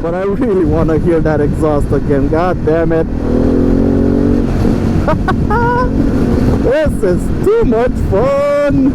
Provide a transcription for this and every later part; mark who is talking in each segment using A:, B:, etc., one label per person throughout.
A: but I really want to hear that exhaust again. God damn it. This is too much fun.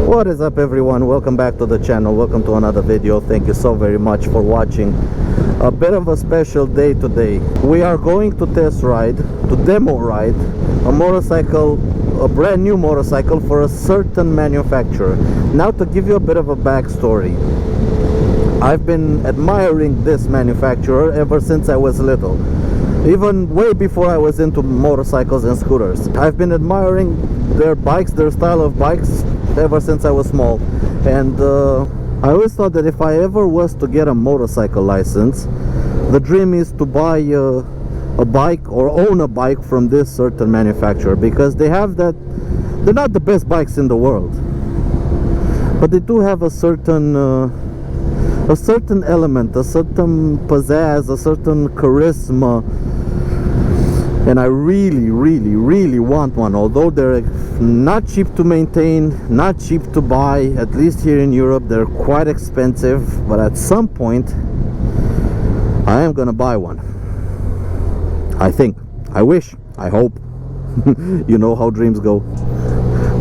A: What is up, everyone? Welcome back to the channel. Welcome to another video. Thank you so very much for watching. A bit of a special day today. We are going to test ride, to demo ride a motorcycle, a brand new motorcycle for a certain manufacturer. Now, to give you a bit of a backstory, I've been admiring this manufacturer ever since I was little. Even way before I was into motorcycles and scooters. I've been admiring their bikes, their style of bikes, ever since I was small. And I always thought that if I ever was to get a motorcycle license, the dream is to buy a bike or own a bike from this certain manufacturer, because they have that, they're not the best bikes in the world, but they do have a certain element, a certain pizzazz, a certain charisma. And I really want one. Although they're not cheap to maintain, not cheap to buy, at least here in Europe, they're quite expensive. But at some point, I am gonna buy one. I think, I wish, I hope. You know how dreams go.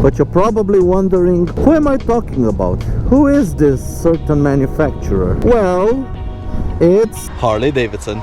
A: But you're probably wondering, who am I talking about? Who is this certain manufacturer? Well, it's Harley-Davidson.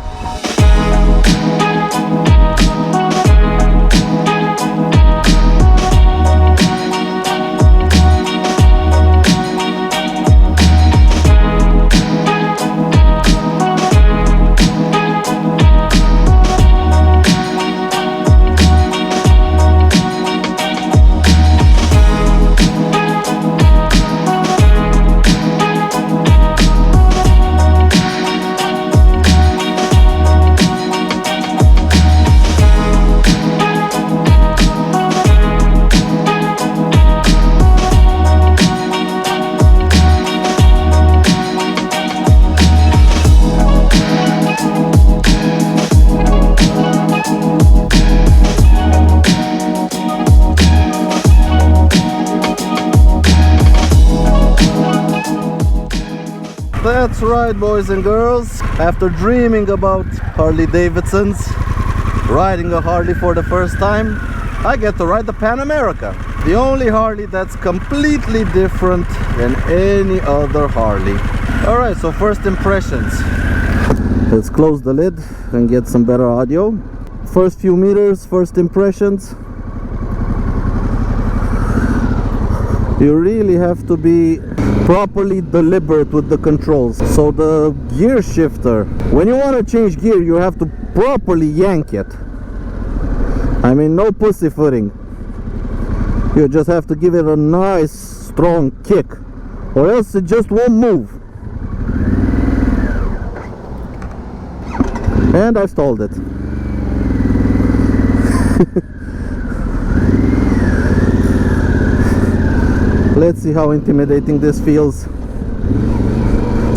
A: That's right, boys and girls. After dreaming about Harley-Davidsons, riding a Harley for the first time, I get to ride the Pan America. The only Harley that's completely different than any other Harley. Alright, so first impressions. Let's close the lid and get some better audio. First few meters, first impressions. You really have to be properly deliberate with the controls. So the gear shifter, when you want to change gear, you have to properly yank it. I mean, no pussyfooting. You just have to give it a nice strong kick, or else it just won't move. And I stalled it. Let's see how intimidating this feels.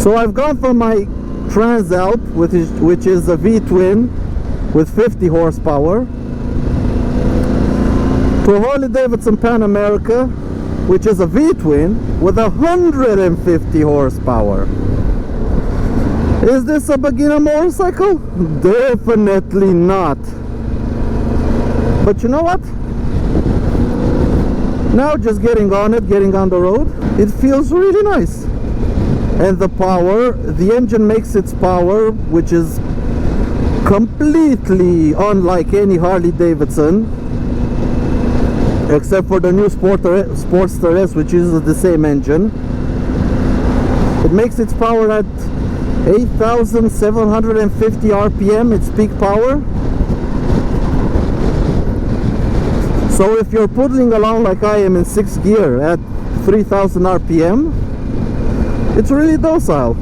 A: So I've gone from my Transalp, which is a V-twin with 50 horsepower, to a Harley-Davidson Pan America, which is a V-twin with 150 horsepower. Is this a beginner motorcycle? Definitely not. But you know what? Now just getting on it, getting on the road, it feels really nice. And the power, the engine makes its power, which is completely unlike any Harley-Davidson, except for the new Sportster S, which uses the same engine. It makes its power at 8,750 RPM, its peak power. So if you're puddling along like I am in 6th gear at 3,000 RPM. It's really docile.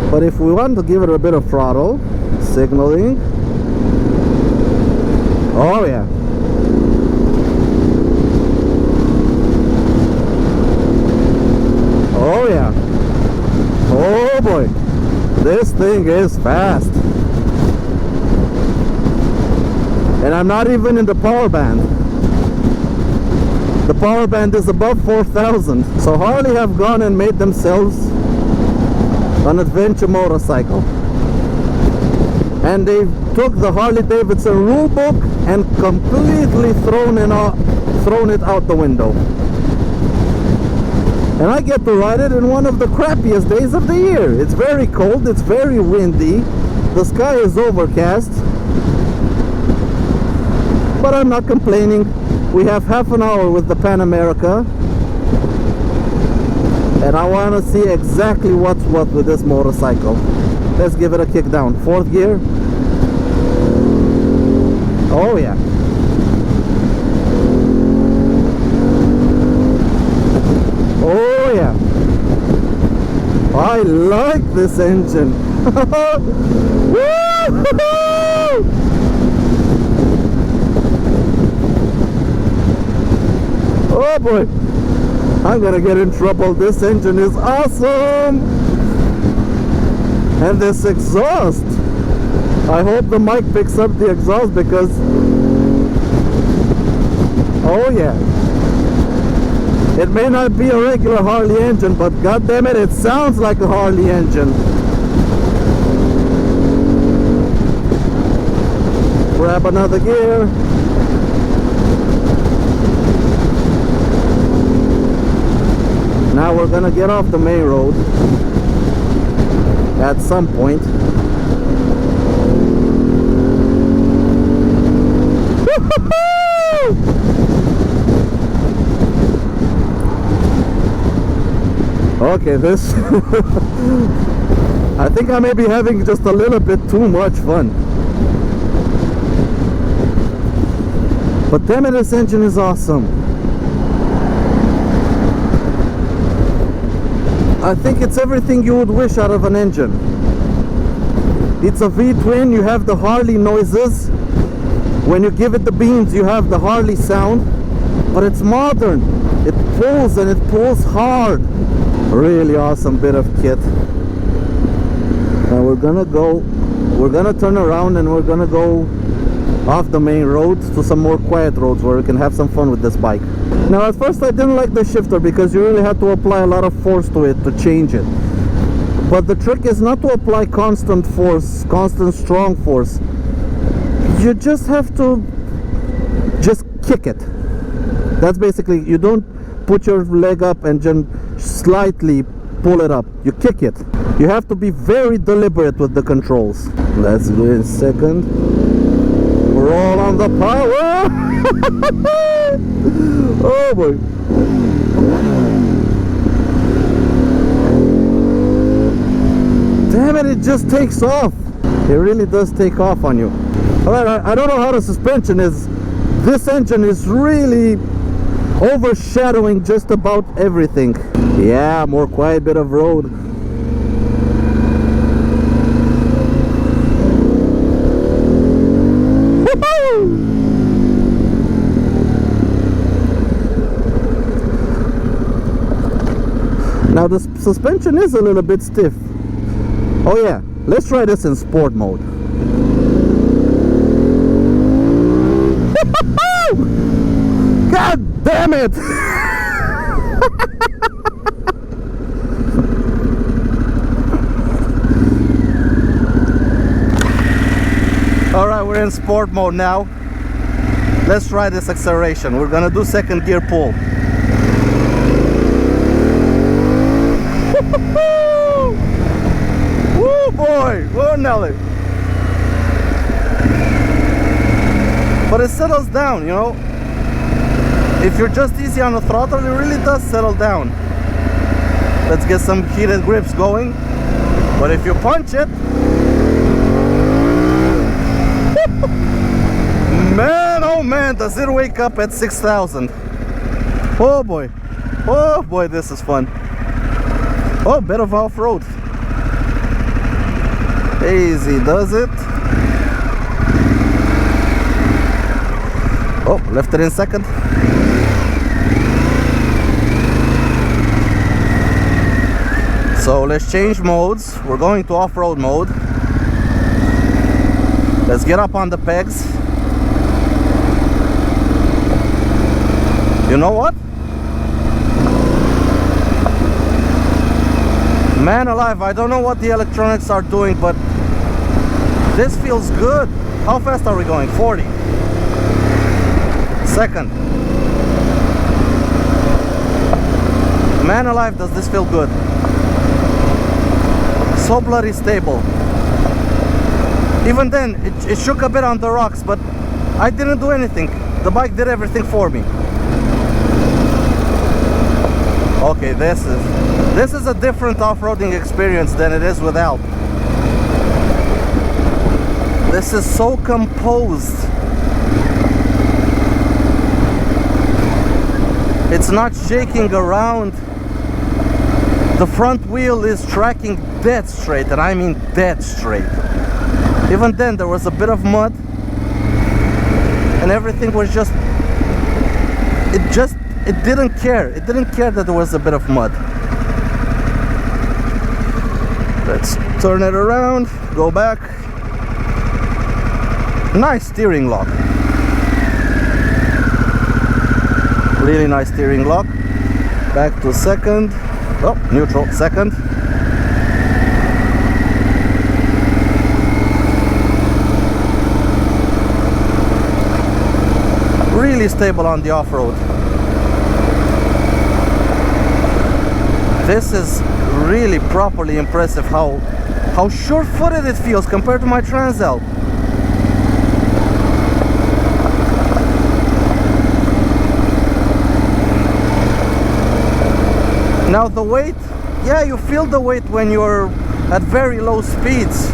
A: But if we want to give it a bit of throttle, signaling, oh yeah. Oh yeah. Oh boy. This thing is fast. And I'm not even in the power band. The power band is above 4,000. So Harley have gone and made themselves an adventure motorcycle. And they took the Harley-Davidson rule book and completely thrown it out the window. And I get to ride it in one of the crappiest days of the year. It's very cold, it's very windy, the sky is overcast, but I'm not complaining. We have half an hour with the Pan America, and I want to see exactly what's what with this motorcycle. Let's give it a kick down. 4th gear. Oh yeah. Oh yeah. I like this engine. Oh boy, I'm gonna get in trouble. This engine is awesome. And this exhaust, I hope the mic picks up the exhaust, because oh yeah, it may not be a regular Harley engine, but god damn it, it sounds like a Harley engine. Grab another gear. Now we're gonna get off the main road at some point. Okay, this I think I may be having just a little bit too much fun. But damn it, this engine is awesome. I think it's everything you would wish out of an engine. It's a V-twin, you have the Harley noises. When you give it the beans, you have the Harley sound. But it's modern. It pulls, and it pulls hard. Really awesome bit of kit. Now we're gonna turn around, and we're gonna go off the main road to some more quiet roads where we can have some fun with this bike. Now at first I didn't like the shifter, because you really had to apply a lot of force to it to change it. But the trick is not to apply constant force, constant strong force. You just have to just kick it. That's basically, you don't put your leg up and just slightly pull it up. You kick it. You have to be very deliberate with the controls. Let's go in second. Roll on the power. Oh boy. Damn it, it just takes off. It really does take off on you. Alright, I don't know how the suspension is. This engine is really overshadowing just about everything. Yeah, more quiet bit of road. Now the suspension is a little bit stiff. Oh yeah, let's try this in sport mode. God damn it! Alright, we're in sport mode now. Let's try this acceleration. We're gonna do second gear pull. Woo boy! Whoa Nelly! But it settles down, you know. If you're just easy on the throttle, it really does settle down. Let's get some heated grips going. But if you punch it, man, oh Oh man, does it wake up at 6,000? Oh boy, this is fun. Oh, bit of off-road. Easy does it. Oh, left it in second. So let's change modes. We're going to off-road mode. Let's get up on the pegs. You know what? Man alive, I don't know what the electronics are doing, but this feels good. How fast are we going? 40. Second. Man alive, does this feel good? So bloody stable. Even then, it shook a bit on the rocks, but I didn't do anything. The bike did everything for me. Okay, this is a different off-roading experience than it is without. This is so composed. It's not shaking around. The front wheel is tracking dead straight, and I mean dead straight. Even then, there was a bit of mud, and everything was just, it didn't care. It didn't care that there was a bit of mud. Let's turn it around, go back. Nice steering lock. Really nice steering lock. Back to second. Oh, neutral, second. Really stable on the off-road. This is really properly impressive how sure-footed it feels compared to my Transel. Now the weight, yeah, you feel the weight when you're at very low speeds,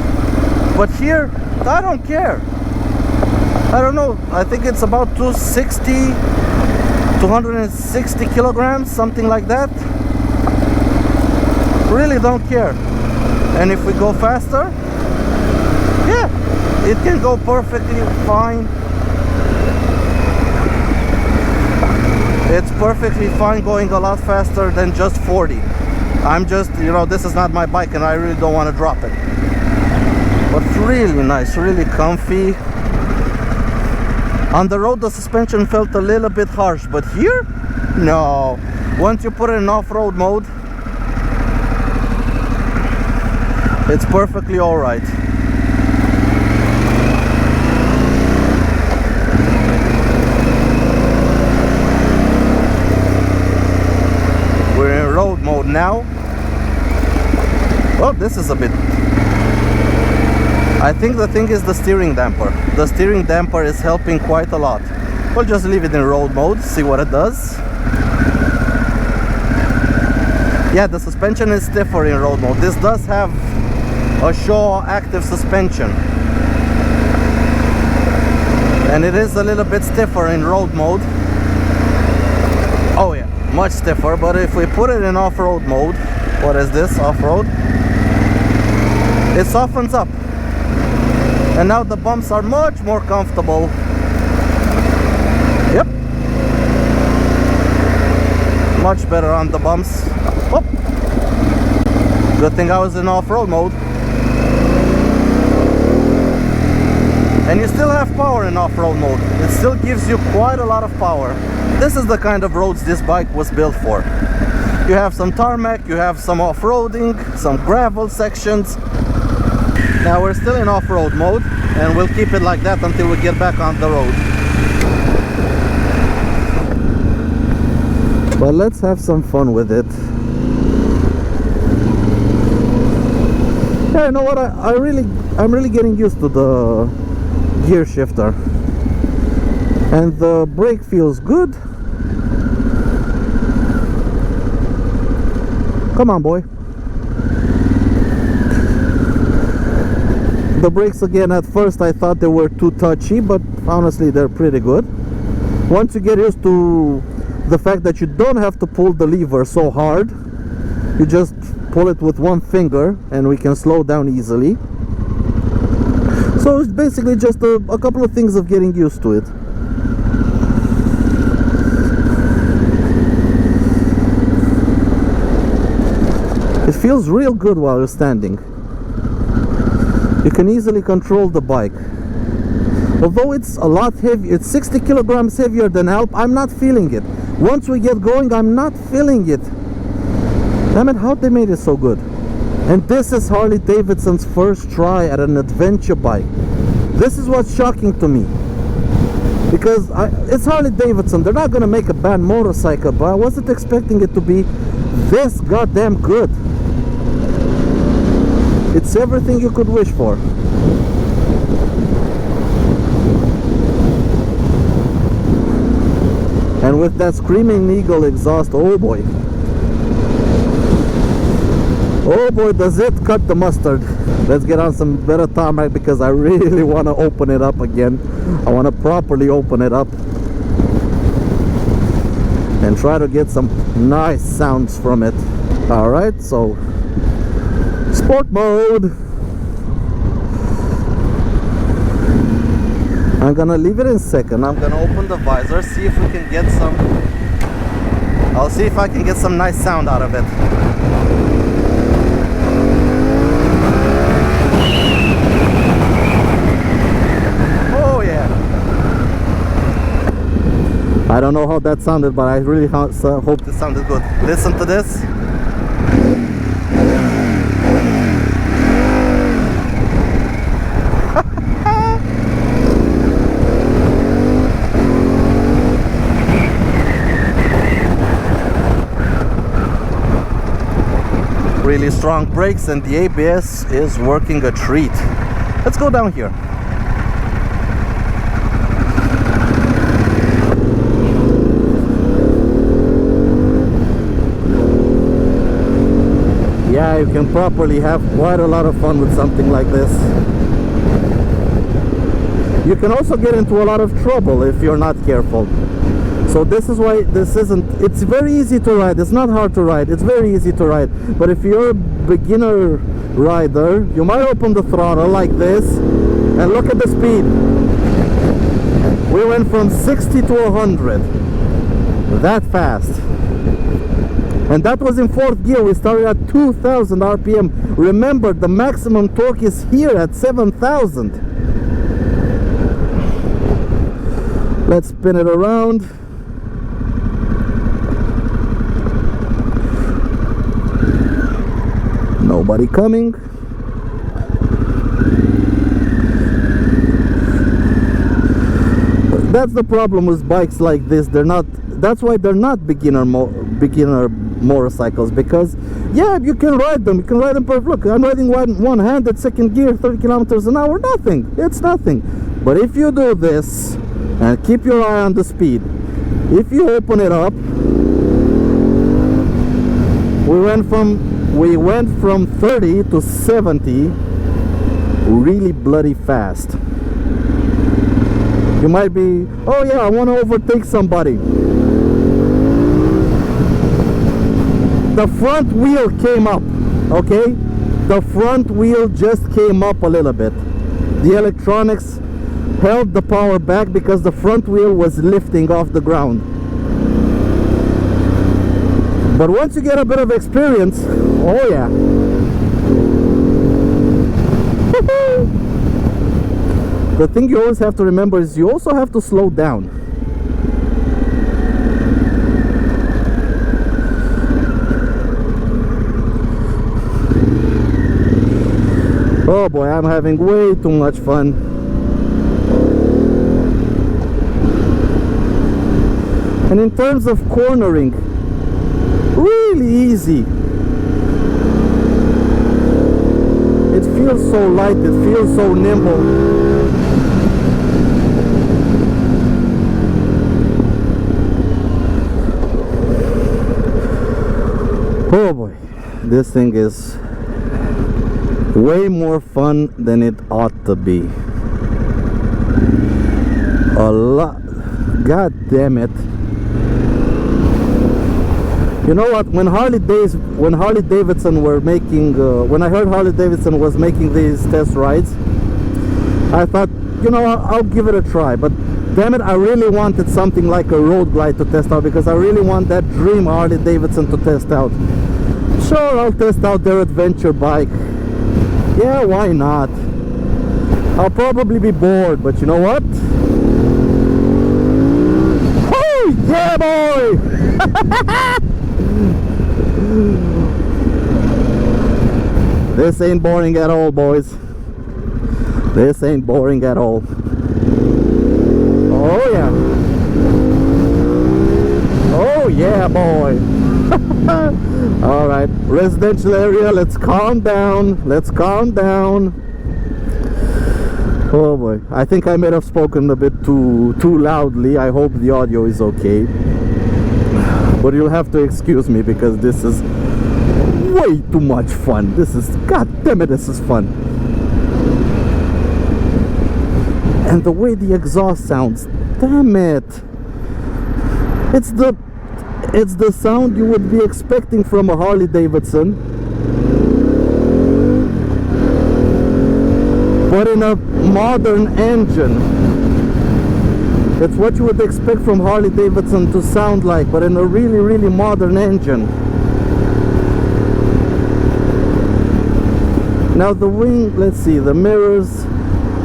A: but here I don't care. I don't know, I think it's about 260 kilograms, something like that. Really don't care. And if we go faster, yeah, it can go perfectly fine. It's perfectly fine going a lot faster than just 40. I'm just, you know, this is not my bike and I really don't want to drop it. But really nice, really comfy. On the road the suspension felt a little bit harsh, but here, no. Once you put it in off-road mode, it's perfectly alright. We're in road mode now. Well, this is a bit... I think the thing is the steering damper. The steering damper is helping quite a lot. We'll just leave it in road mode, see what it does. Yeah, the suspension is stiffer in road mode. This does have a show active suspension, and it is a little bit stiffer in road mode. Oh yeah, much stiffer. But if we put it in off-road mode, what is this, off-road, it softens up, and now the bumps are much more comfortable. Yep, much better on the bumps. Oh, good thing I was in off-road mode. And you still have power in off-road mode. It still gives you quite a lot of power. This is the kind of roads this bike was built for. You have some tarmac, you have some off-roading, some gravel sections. Now we're still in off-road mode, and we'll keep it like that until we get back on the road. But let's have some fun with it. Yeah, you know what? I'm really getting used to the gear shifter, and the brake feels good. Come on, boy. The brakes, again, at first I thought they were too touchy, but honestly they're pretty good. Once you get used to the fact that you don't have to pull the lever so hard, you just pull it with one finger and we can slow down easily. So it's basically just a couple of things of getting used to it. It feels real good while you're standing. You can easily control the bike. Although it's a lot heavy, it's 60 kilograms heavier than Alp, I'm not feeling it. Once we get going, I'm not feeling it. Damn it, how they made it so good. And this is Harley-Davidson's first try at an adventure bike. This is what's shocking to me. Because it's Harley-Davidson, they're not gonna make a bad motorcycle, but I wasn't expecting it to be this goddamn good. It's everything you could wish for. And with that Screaming Eagle exhaust, oh boy. Oh boy, does it cut the mustard. Let's get on some better tarmac because I really want to open it up again. I want to properly open it up and try to get some nice sounds from it. Alright, so sport mode. I'm gonna leave it in second. I'm gonna open the visor, see if we can get some. I'll see if I can get some nice sound out of it. Oh yeah. I don't know how that sounded, but I really hope it sounded good. Listen to this. Really strong brakes and the ABS is working a treat. Let's go down here. Yeah, you can properly have quite a lot of fun with something like this. You can also get into a lot of trouble if you're not careful. So this is why it's very easy to ride. It's not hard to ride, it's very easy to ride. But if you're a beginner rider, you might open the throttle like this and look at the speed. We went from 60 to 100 that fast, and that was in 4th gear. We started at 2000 RPM. Remember, the maximum torque is here at 7000. Let's spin it around. Nobody coming. That's the problem with bikes like this. That's why they're not beginner motorcycles, because yeah, you can ride them. You can ride them perfect. Look, I'm riding one hand at 2nd gear, 30 kilometers an hour. Nothing. It's nothing. But if you do this and keep your eye on the speed, if you open it up, we went from 30 to 70 really bloody fast. You might be, oh yeah, I want to overtake somebody. The front wheel came up, okay? The front wheel just came up a little bit. The electronics held the power back because the front wheel was lifting off the ground. But once you get a bit of experience, oh yeah. The thing you always have to remember is you also have to slow down. Oh boy, I'm having way too much fun. And in terms of cornering, really easy. It feels so light, it feels so nimble. Oh boy, this thing is way more fun than it ought to be. A lot. God damn it. You know what? When Harley-Davidson were making, when I heard Harley-Davidson was making these test rides, I thought, you know, I'll give it a try. But damn it, I really wanted something like a road glide to test out, because I really want that dream Harley-Davidson to test out. Sure, I'll test out their adventure bike. Yeah, why not? I'll probably be bored, but you know what? Oh, yeah, boy! This ain't boring at all, boys. This ain't boring at all. Oh yeah. Oh yeah, boy. Alright, residential area, let's calm down. Let's calm down. Oh boy, I think I may have spoken a bit too loudly. I hope the audio is okay. But you'll have to excuse me, because this is way too much fun. This is, god damn it, this is fun. And the way the exhaust sounds, damn it. It's the sound you would be expecting from a Harley-Davidson, but in a modern engine. It's what you would expect from Harley-Davidson to sound like, but in a really, really modern engine. Now the wing, let's see, the mirrors.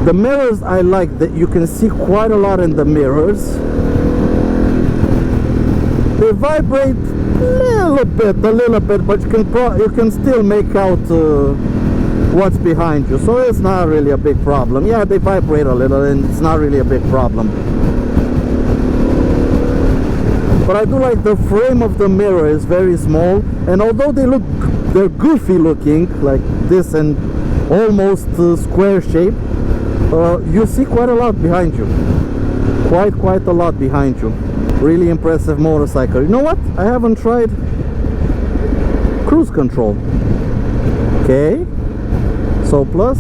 A: The mirrors I like, that you can see quite a lot in the mirrors. They vibrate a little bit, but you can still make out what's behind you, so it's not really a big problem. Yeah, they vibrate a little, and it's not really a big problem. But I do like the frame of the mirror is very small, and although they're goofy looking like this and almost square shape, you see quite a lot behind you. Quite a lot behind you. Really impressive motorcycle. You know what? I haven't tried cruise control. Okay. So plus,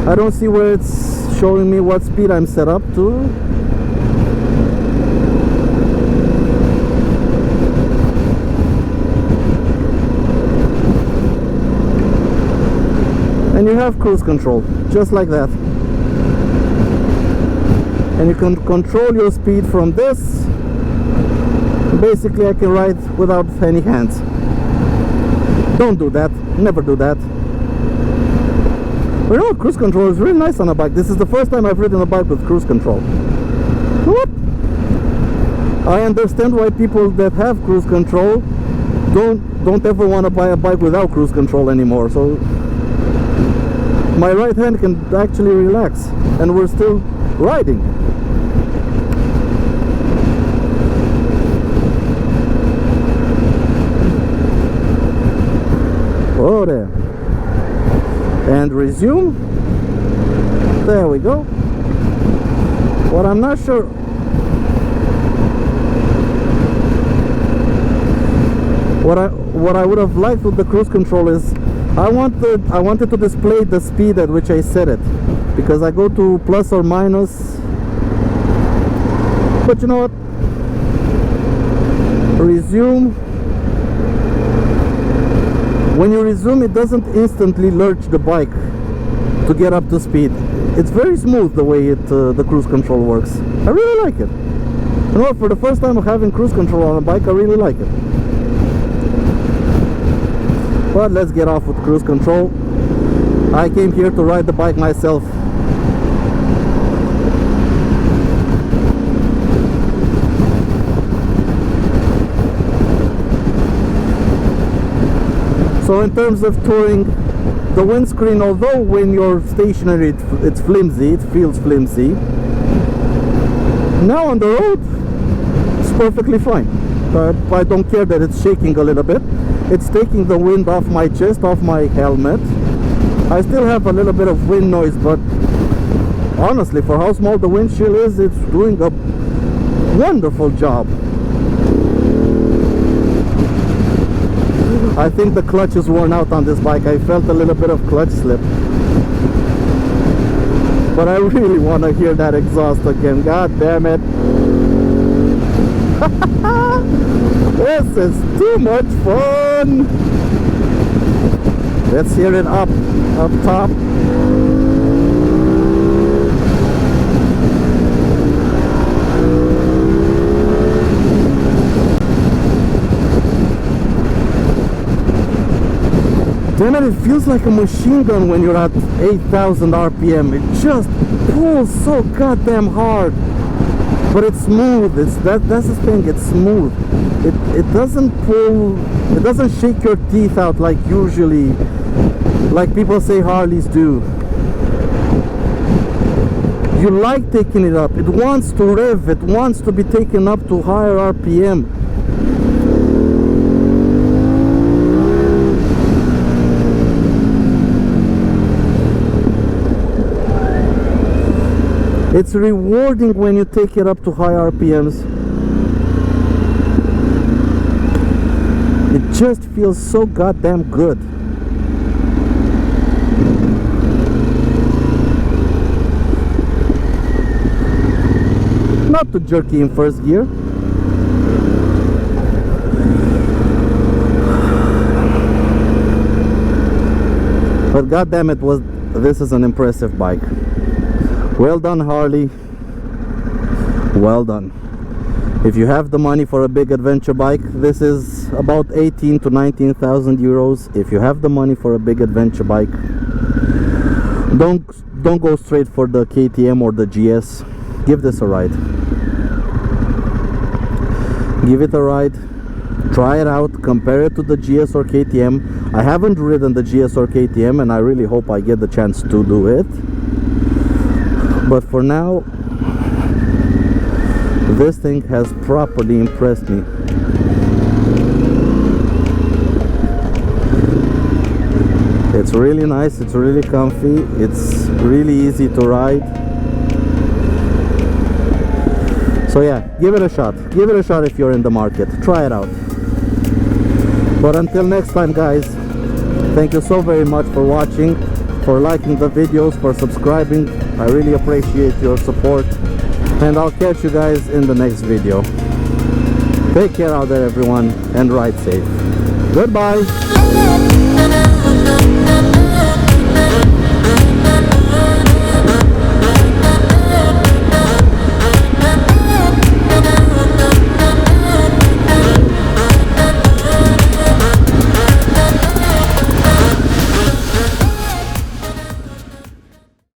A: I don't see where it's showing me what speed I'm set up to. And you have cruise control, just like that. And you can control your speed from this. Basically, I can ride without any hands. Don't do that. Never do that. But you know, cruise control is really nice on a bike. This is the first time I've ridden a bike with cruise control. What? I understand why people that have cruise control don't ever want to buy a bike without cruise control anymore. So my right hand can actually relax, and we're still riding. Oh, there. And resume. There we go. What I'm not sure, what I would have liked with the cruise control is I wanted to display the speed at which I set it, because I go to plus or minus. But you know what? Resume. When you resume, it doesn't instantly lurch the bike to get up to speed. It's very smooth the way the cruise control works. I really like it. You know, for the first time of having cruise control on a bike, I really like it. But let's get off with cruise control. I came here to ride the bike myself. So in terms of touring, the windscreen, although when you're stationary it's flimsy, it feels flimsy, now on the road it's perfectly fine. I don't care that it's shaking a little bit. It's taking the wind off my chest, off my helmet. I still have a little bit of wind noise, but honestly, for how small the windshield is, it's doing a wonderful job. I think the clutch is worn out on this bike. I felt a little bit of clutch slip. But I really want to hear that exhaust again. God damn it. This is too much fun. Let's hear it up top. Damn it, it feels like a machine gun when you're at 8,000 RPM. It just pulls so goddamn hard. But it's smooth. That's the thing, it's smooth. It doesn't pull, it doesn't shake your teeth out like usually, like people say Harleys do. You like taking it up. It wants to rev, it wants to be taken up to higher RPM. It's rewarding when you take it up to high RPMs. It just feels so goddamn good. Not too jerky in first gear. But goddamn it, this is an impressive bike. Well done, Harley. Well done. If you have the money for a big adventure bike, this is about 18 to 19,000 euros. If you have the money for a big adventure bike, don't go straight for the KTM or the GS. Give this a ride. Give it a ride. Try it out. Compare it to the GS or KTM. I haven't ridden the GS or KTM, and I really hope I get the chance to do it. But for now, this thing has properly impressed me. It's really nice, it's really comfy, it's really easy to ride. So yeah, give it a shot. Give it a shot if you're in the market. Try it out. But until next time, guys, thank you so very much for watching, for liking the videos, for subscribing. I really appreciate your support, and I'll catch you guys in the next video. Take care out there, everyone, and ride safe. Goodbye.